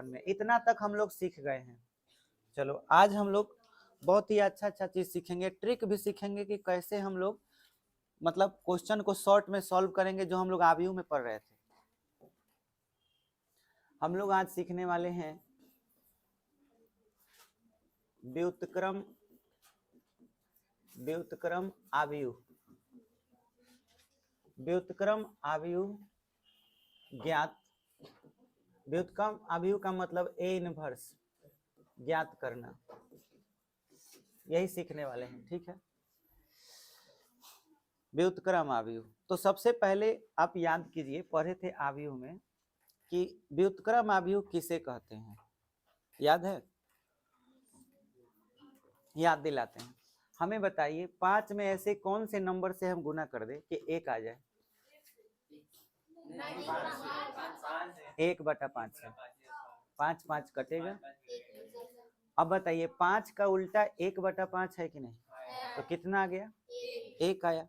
में इतना तक हम लोग सीख गए हैं। चलो आज हम लोग बहुत ही अच्छा चीज सीखेंगे, ट्रिक भी सीखेंगे कि कैसे हम लोग मतलब क्वेश्चन को शॉर्ट में सॉल्व करेंगे, जो हम लोग आव्यूह में पढ़ रहे थे। हम लोग आज सीखने वाले हैं व्युत्क्रम आव्यूह। व्युत्क्रम आव्यूह ज्ञात, व्युत्क्रम आव्यूह का मतलब ए इनवर्स ज्ञात करना, यही सीखने वाले हैं। ठीक है, व्युत्क्रम आव्यूह। तो सबसे पहले आप याद कीजिए, पढ़े थे आव्यूह में कि व्युत्क्रम आव्यूह किसे कहते हैं, याद है? याद दिलाते हैं। हमें बताइए 5 में ऐसे कौन से नंबर से हम गुना कर दे कि 1 आ जाए? 1/5 से 5 5 कटेगा। अब बताइए 5 का उल्टा 1/5 है कि नहीं? तो कितना आ गया? 1 आया।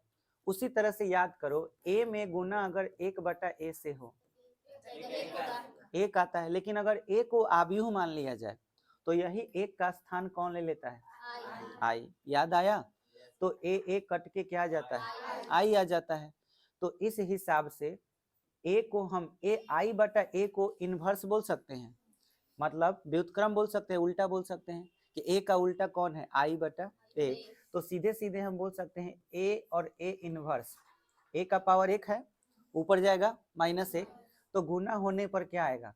उसी तरह से याद करो, a में गुना अगर 1/a से हो 1 आता है, लेकिन अगर a को आव्यूह मान लिया जाए तो यही 1 का स्थान कौन ले लेता है? i। याद आया? तो a कट के क्या आ जाता है? i आ जाता है। तो इस हिसाब से a को हम i/a को इनवर्स बोल सकते हैं, मतलब व्युत्क्रम बोल सकते हैं, उल्टा बोल सकते हैं कि a का उल्टा कौन है? i/a। तो सीधे सीधे हम बोल सकते हैं a और a इनवर्स, a का पावर 1 है, ऊपर जाएगा -1, तो गुना होने पर क्या आएगा?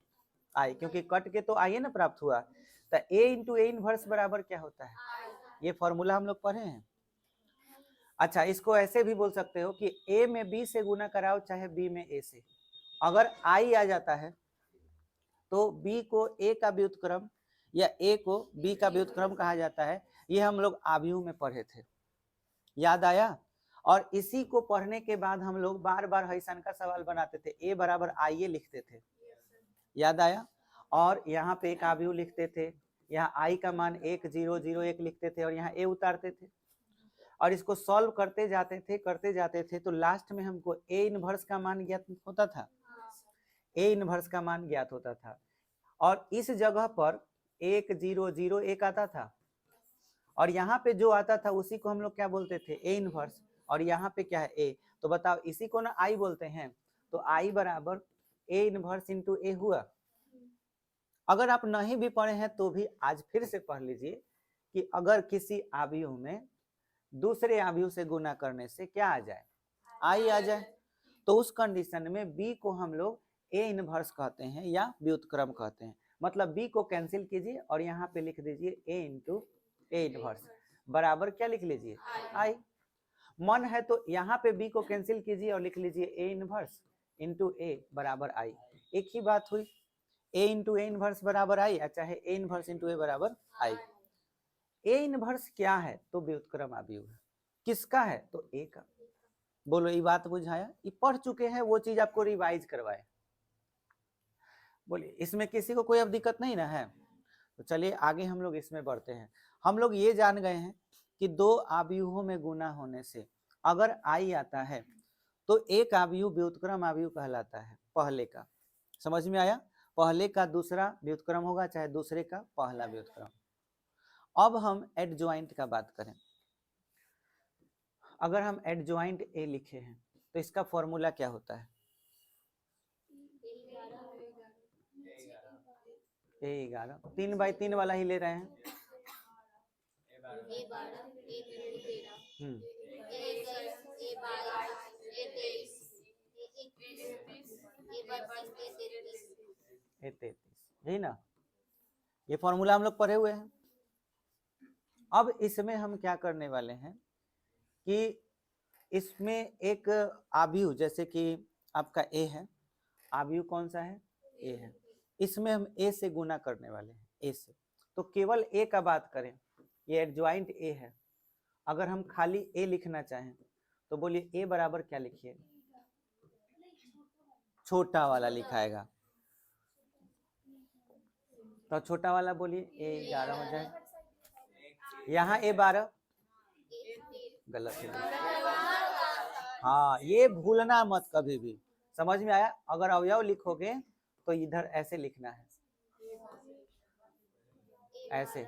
i, क्योंकि कट के तो i ना प्राप्त हुआ। तो a इंटू a इनवर्स बराबर क्या होता है? ये फॉर्मूला हम लोग पढ़े हैं। अच्छा, इसको ऐसे भी बोल सकते हो कि a में b से गुना कराओ चाहे b में a से, अगर i आ जाता है तो b को a का व्युत्क्रम या a को b का व्युत्क्रम कहा जाता है। ये हम लोग आव्यूह में पढ़े थे, याद आया? और इसी को पढ़ने के बाद हम लोग बार बार हैसन का सवाल बनाते थे, a बराबर आइए लिखते थे, याद आया? और यहाँ पे एक आव्यूह लिखते थे, यहाँ i का मान 1 0 0 1 लिखते थे और यहाँ a उतारते थे, और इसको सॉल्व करते जाते थे तो लास्ट में हमको a इनवर्स का मान ज्ञात होता था, a इनवर्स का मान ज्ञात होता था। और इस जगह पर 1 0 0 1 आता था, और यहाँ पे जो आता था उसी को हम लोग क्या बोलते थे? a inverse. और यहाँ पे क्या है? a। तो बताओ, इसी को ना i बोलते हैं, तो i बराबर a इनवर्स इंटू a हुआ। अगर आप नहीं भी पढ़े हैं तो भी आज फिर से पढ़ लीजिए कि अगर किसी आव्यूह में दूसरे आव्यूह से गुना करने से क्या आ जाए? i आ जाए, तो उस कंडीशन में b को हम लोग a इनवर्स कहते हैं या व्युत्क्रम कहते हैं। मतलब b को कैंसिल कीजिए और यहाँ पे लिख दीजिए a इंटू a इनवर्स बराबर क्या लिख लीजिए? i। मन है तो यहाँ पे b को कैंसिल कीजिए और लिख लीजिए a इनवर्स इंटू a बराबर i। एक ही बात हुई, a इंटू a इनवर्स बराबर i, चाहे a इनवर्स इंटू a बराबर i। a इनवर्स क्या है? तो व्युत्क्रम आव्यूह है। किसका है? तो a का। बोलो, ये बात बुझाया? ये पढ़ चुके हैं, वो चीज आपको रिवाइज करवाए। बोलिए, इसमें किसी को कोई अब दिक्कत नहीं ना है? तो चलिए आगे हम लोग इसमें बढ़ते हैं। हम लोग ये जान गए हैं कि दो आव्यूहों में गुना होने से अगर i आता है तो एक आव्यूह व्युत्क्रम आव्यूह कहलाता है, पहले का। समझ में आया? पहले का दूसरा व्युत्क्रम होगा, चाहे दूसरे का पहला व्युत्क्रम। अब हम एडजॉइंट का बात करें। अगर हम एडजॉइंट a लिखे हैं तो इसका फॉर्मूला क्या होता है? a11 3/3 वाला ही ले रहे हैं। A33, यही ना? ये फॉर्मूला हम लोग पढ़े हुए हैं। अब इसमें हम क्या करने वाले हैं कि इसमें एक आव्यूह, जैसे कि आपका a है, आव्यूह कौन सा है? a है। इसमें हम a से गुना करने वाले हैं, a से। तो केवल a का बात करें, ये एडजॉइंट a है। अगर हम खाली a लिखना चाहें तो बोलिए a बराबर क्या लिखिए? छोटा वाला लिखाएगा, तो छोटा वाला बोलिए a11 हो जाए। यहाँ a12 गलत है। हाँ, ये भूलना मत कभी भी। समझ में आया? अगर अवयव लिखोगे तो इधर ऐसे लिखना है, ऐसे,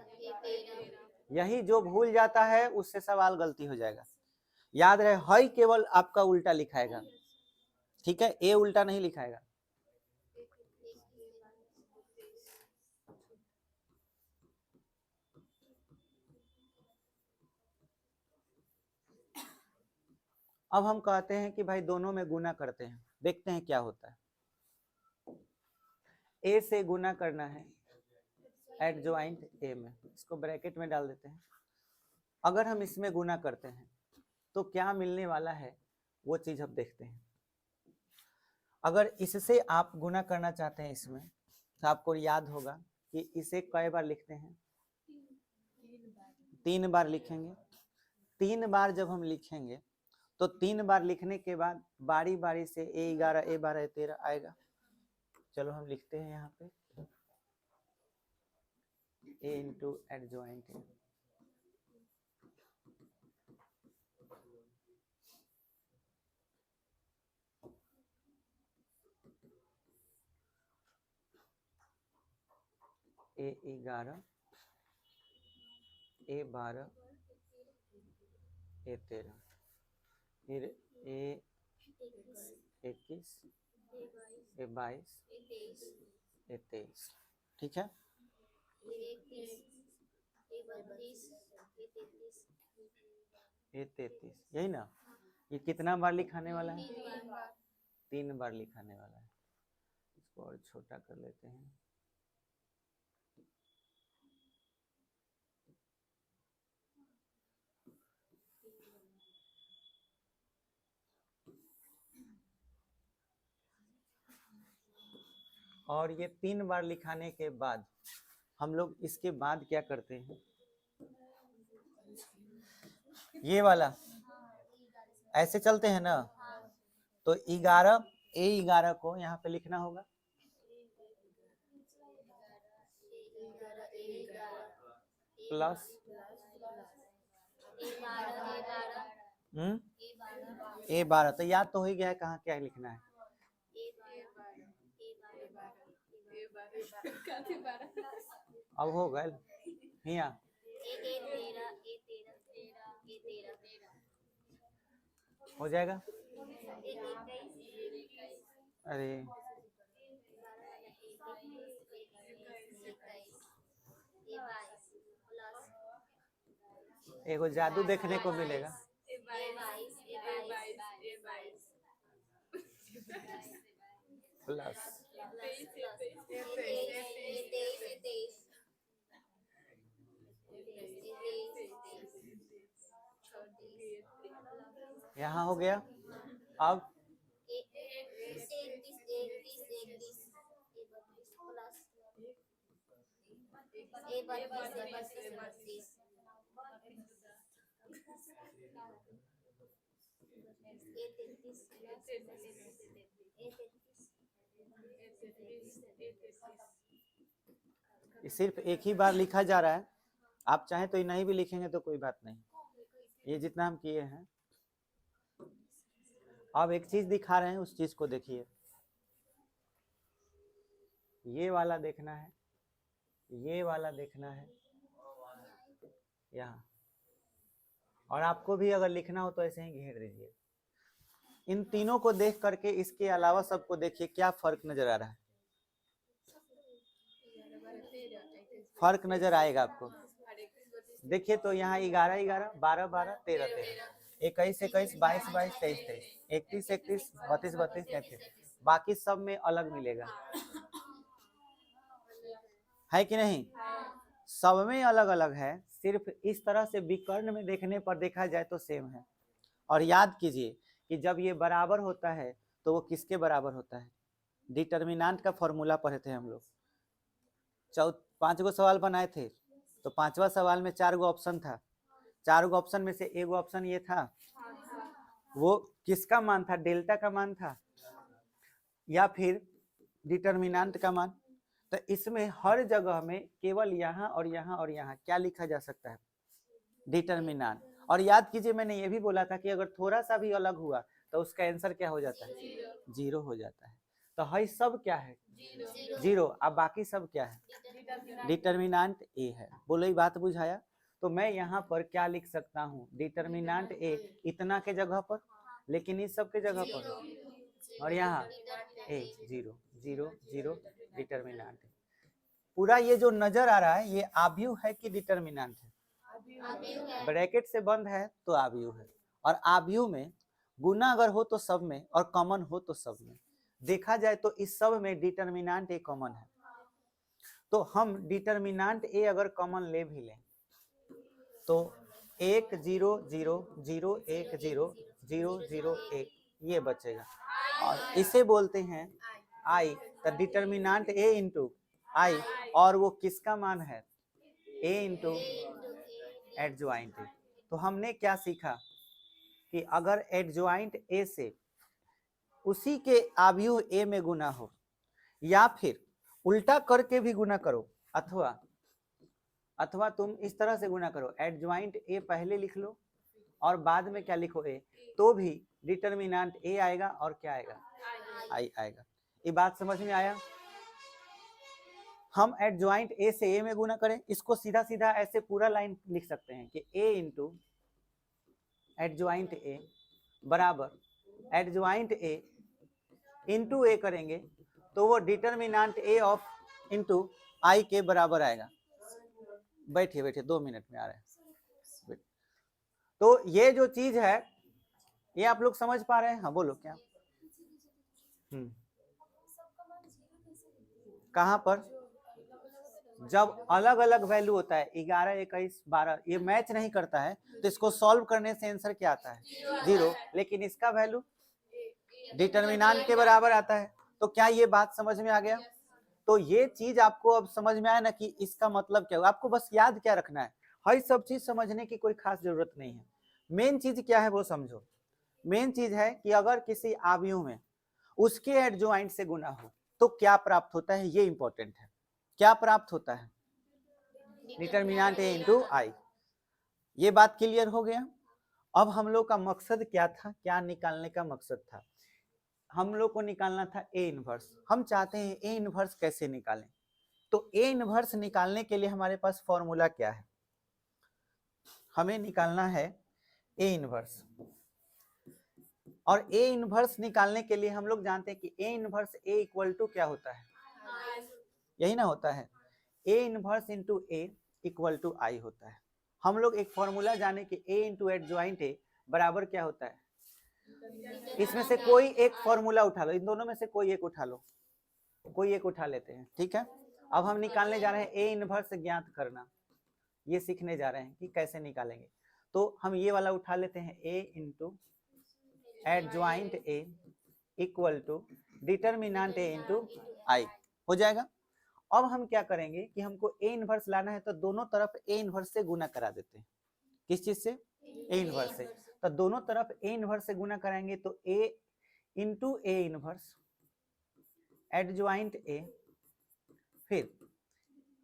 यही जो भूल जाता है उससे सवाल गलती हो जाएगा। याद रहे हई केवल आपका उल्टा लिखाएगा, ठीक है, ए उल्टा नहीं लिखाएगा। अब हम कहते हैं कि भाई दोनों में गुना करते हैं, देखते हैं क्या होता है। ए से गुना करना है एडजॉइंट ए में, इसको ब्रैकेट में डाल देते हैं। अगर हम इसमें गुना करते हैं तो क्या मिलने वाला है वो चीज हम देखते हैं। अगर इससे आप गुना करना चाहते हैं इसमें, तो आपको याद होगा कि इसे कई बार लिखते हैं, 3 बार लिखेंगे। 3 बार जब हम लिखेंगे तो 3 बार लिखने के बाद बारी बारी से A11 A12 A13 आएगा। चलो हम लिखते हैं यहाँ पे A into adjoint A। A11 A12 A13, फिर A21 A22 A23, ठीक है। A33, यही ना। ये कितना बार लिखाने वाला है? 3 बार लिखाने वाला है। इसको और छोटा कर लेते हैं। और ये 3 बार लिखाने के बाद हम लोग इसके बाद क्या करते हैं, ये वाला ऐसे चलते हैं ना, तो 11 A11 को यहाँ पे लिखना होगा प्लस A12। तो याद तो हो ही गया है कहाँ क्या लिखना है। अब हो गए हिया हो जाएगा। अरे एगो जादू देखने को मिलेगा। प्लस यहाँ हो गया। अब सिर्फ एक ही बार लिखा जा रहा है, आप चाहें तो ये नहीं भी लिखेंगे तो कोई बात नहीं, ये जितना हम किए हैं। अब एक चीज दिखा रहे हैं, उस चीज को देखिए। ये वाला देखना है, ये वाला देखना है यहाँ, और आपको भी अगर लिखना हो तो ऐसे ही घेर दीजिए। इन तीनों को देख करके इसके अलावा सबको देखिए क्या फर्क नजर आ रहा है। फर्क नजर आएगा आपको। देखिए तो यहाँ 11 11 12 12 13 13 21 21 22 22 23 23 31 31 32 32 33, बाकी सब में अलग मिलेगा, है कि नहीं? सब में अलग अलग है, सिर्फ इस तरह से विकर्ण में देखने पर देखा जाए तो सेम है। और याद कीजिए कि जब ये बराबर होता है तो वो किसके बराबर होता है? डिटर्मिनेंट का फॉर्मूला पढ़े थे हम लोग, 5 गो सवाल बनाए थे, तो 5वां सवाल में 4 गो ऑप्शन था। 4 गो ऑप्शन में से एक ऑप्शन ये था, वो किसका मान था? डेल्टा का मान था या फिर डिटर्मिनेंट का मान? तो इसमें हर जगह में केवल यहाँ और यहाँ और यहाँ क्या लिखा जा सकता है? डिटर्मिनेंट। और याद कीजिए मैंने ये भी बोला था कि अगर थोड़ा सा भी अलग हुआ तो उसका आंसर क्या हो जाता है? 0 हो जाता है। तो हई सब क्या है? 0। अब बाकी सब क्या है? डिटर्मिनेंट ए है। बोलो ये बात बुझाया? तो मैं यहाँ पर क्या लिख सकता हूँ? डिटर्मिनेंट ए इतना के जगह पर, लेकिन इस सब के जगह पर, और यहाँ ए 0 0 0 डिटर्मिनेंट। पूरा ये जो नजर आ रहा है ये आव्यूह है कि डिटर्मिनेंट है? ब्रैकेट से बंद है तो आव्यूह है। और आव्यूह में गुना अगर हो तो सब में, और कॉमन हो तो सब में। देखा जाए तो इस सब में डिटर्मिनेंट ए कॉमन है। तो हम डिटर्मिनेंट ए अगर कॉमन ले भी लें तो 1 0 0 0 1 0 0 0 1 ये बचेगा, और इसे बोलते हैं आई। तो डिटर्मिनेंट ए इंटू आई, और वो किसका मान है? ए इंटू एडजॉइंट ए। तो हमने क्या सीखा कि अगर एडजॉइंट ए से उसी के आव्यूह ए में गुना हो, या फिर उल्टा करके भी गुना करो, अथवा तुम इस तरह से गुना करो, एडजॉइंट ए पहले लिख लो और बाद में क्या लिखो ए, तो भी डिटर्मिनेंट ए आएगा और क्या आएगा? आई आएगा। ये बात समझ में आया? हम एडजॉइंट ए से ए में गुना करें, इसको सीधा सीधा ऐसे पूरा लाइन लिख सकते हैं कि ए इंटू एडजॉइंट ए बराबर एडजॉइंट ए इंटू ए करेंगे तो वो डिटर्मिनेंट ए ऑफ इंटू आई के बराबर आएगा। बैठिए बैठिए 2 मिनट में आ रहे हैं। तो ये जो चीज है ये आप लोग समझ पा रहे हैं? हाँ बोलो क्या? कहाँ पर? जब अलग अलग वैल्यू होता है 11 21 12, ये मैच नहीं करता है तो इसको सॉल्व करने से आंसर क्या आता है? 0। लेकिन इसका वैल्यू डिटर्मिनेंट के बराबर आता है। तो क्या ये बात समझ में आ गया? तो ये चीज आपको अब समझ में आया ना कि इसका मतलब क्या होगा। आपको बस याद क्या रखना है, हर सब चीज समझने की कोई खास जरूरत नहीं है। मेन चीज क्या है वो समझो। मेन चीज है कि अगर किसी आव्यूह में उसके एडजॉइंट से गुना हो तो क्या प्राप्त होता है, ये इंपॉर्टेंट है। क्या प्राप्त होता है? डिटर्मिनेंट ए इंटू आई। ये बात क्लियर हो गया? अब हम लोग का मकसद क्या था, क्या निकालने का मकसद था? हम लोग को निकालना था ए इनवर्स। हम चाहते हैं ए इनवर्स कैसे निकालें। तो ए इनवर्स निकालने के लिए हमारे पास फॉर्मूला क्या है? हमें निकालना है ए इनवर्स, और ए इनवर्स निकालने के लिए हम लोग जानते हैं कि A inverse A equal to क्या होता है? यही ना होता है, A inverse into A equal to I होता है। हम लोग एक फॉर्मूला जाने कि ए इंटू एडजॉइंट ए बराबर क्या होता है? इसमें से कोई एक फॉर्मूला उठा लो, इन दोनों में से कोई एक उठा लो, कोई एक उठा लेते हैं, ठीक है। अब हम निकालने जा रहे हैं ए इनवर्स ज्ञात करना, ये सीखने जा रहे हैं कि कैसे निकालेंगे। तो हम ये वाला उठा लेते हैं, A into adjoint A equal to determinant A into I हो जाएगा। अब हम क्या करेंगे कि हमको ए इनवर्स लाना है तो दोनों तरफ ए इनवर्स से गुना करा देते हैं। किस चीज से? ए इनवर्स से। तो दोनों तरफ ए इनवर्स से गुना कराएंगे तो A into A inverse adjoint A फिर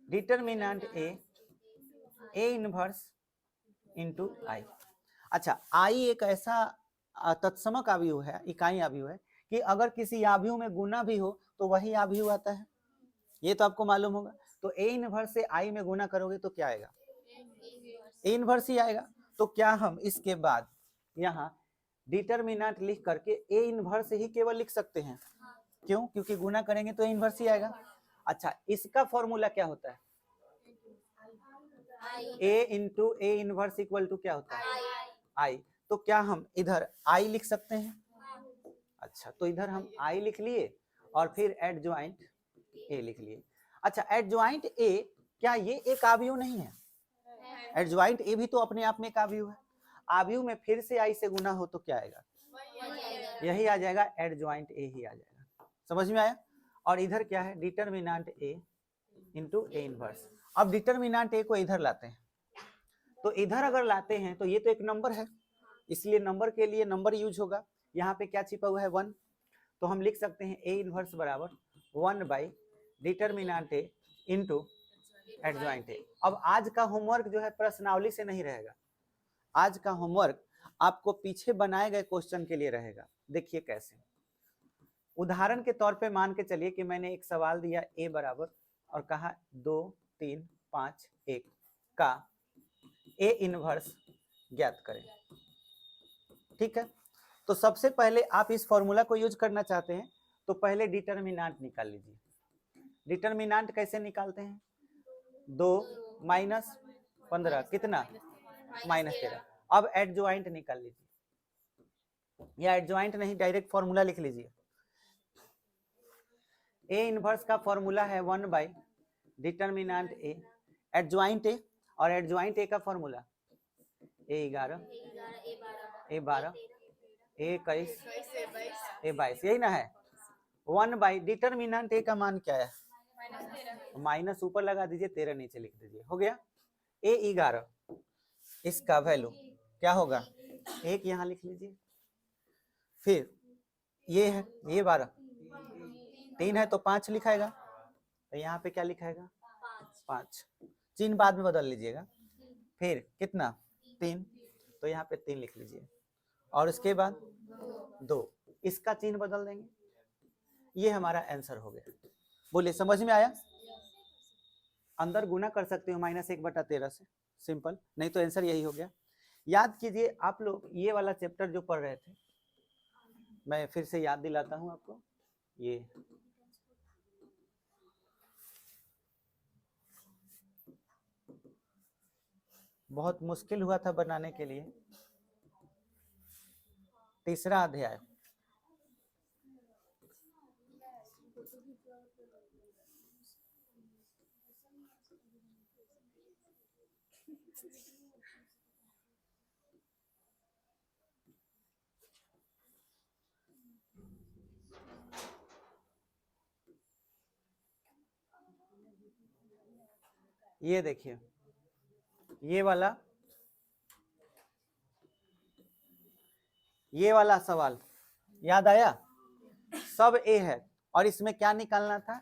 determinant A inverse into I. अच्छा, आई एक ऐसा तत्समक आव्यूह है, इकाई आव्यूह है कि अगर किसी आव्यूह में गुना भी हो तो वही आव्यूह आता है, ये तो आपको मालूम होगा। तो ए इनवर्स से आई में गुना करोगे तो क्या आएगा? ए इनवर्स ही आएगा। तो क्या हम इसके बाद यहाँ डिटर्मिनेंट लिख करके ए इनवर्स ही केवल लिख सकते हैं? क्यों? क्योंकि गुना करेंगे तो ए इनवर्स ही आएगा। अच्छा, इसका फॉर्मूला क्या होता है? A into A inverse equal to क्या होता है? आई। तो क्या हम इधर आई लिख सकते हैं? अच्छा, तो इधर हम आई लिख लिए और फिर एडजॉइंट ए लिख लिए। अच्छा, एडजॉइंट ए क्या ये एक आव्यूह नहीं है? एडजॉइंट ए भी तो अपने आप में एक आव्यूह है। आव्यूह में फिर से आई से गुना हो तो क्या आएगा? यही आ जाएगा, एडजॉइंट ए ही आ जाएगा। समझ में आया? और इधर क्या है? Determinant A into A inverse. अब डिटर्मिनेंट ए को इधर लाते हैं, तो इधर अगर लाते हैं तो ये तो एक नंबर है, इसलिए नंबर के लिए नंबर यूज होगा। यहाँ पे क्या छिपा हुआ है? 1। तो हम लिख सकते हैं ए इनवर्स बराबर 1 by determinant A into adjoint ए। अब आज का होमवर्क जो है प्रश्नावली से नहीं रहेगा, आज का होमवर्क आपको पीछे बनाए गए क्वेश्चन के लिए रहेगा। देखिए कैसे। उदाहरण के तौर पे मान के चलिए कि मैंने एक सवाल दिया a बराबर और कहा 2 3 5 1 का a इनवर्स ज्ञात करें। ठीक है, तो सबसे पहले आप इस फॉर्मूला को यूज करना चाहते हैं तो पहले डिटर्मिनेंट निकाल लीजिए। डिटर्मिनेंट कैसे निकालते हैं? 2 माइनस 15 कितना? -13। अब एडजॉइंट निकाल लीजिए, या एडजॉइंट नहीं डायरेक्ट फॉर्मूला लिख लीजिए। ए इनवर्स का फॉर्मूला है 1 by determinant A, adjoint A, और एडजॉइंट ए का formula A11 A12 A21 A22, यही ना है। 1 बाई डिटर्मिनेंट ए का मान क्या है? माइनस ऊपर लगा दीजिए, 13 नीचे लिख दीजिए, हो गया। A11 इसका वैल्यू क्या होगा? 1 यहाँ लिख लीजिए। फिर ये है ये 12, 3 है तो 5 लिखाएगा, तो यहाँ पे क्या लिखाएगा? 5। चिन्ह बाद में बदल लीजिएगा। फिर कितना? 3, तो यहाँ पे 3 लिख लीजिए, और इसके बाद 2, इसका चिन्ह बदल देंगे। ये हमारा आंसर हो गया। बोलिए, समझ में आया? अंदर गुना कर सकते हो -1/13 से, सिंपल, नहीं तो आंसर यही हो गया। याद कीजिए आप लोग ये वाला चैप्टर जो पढ़ रहे थे, मैं फिर से याद दिलाता हूं आपको। ये बहुत मुश्किल हुआ था बनाने के लिए। तीसरा अध्याय, ये देखिए, ये वाला सवाल याद आया? सब ए है और इसमें क्या निकालना था?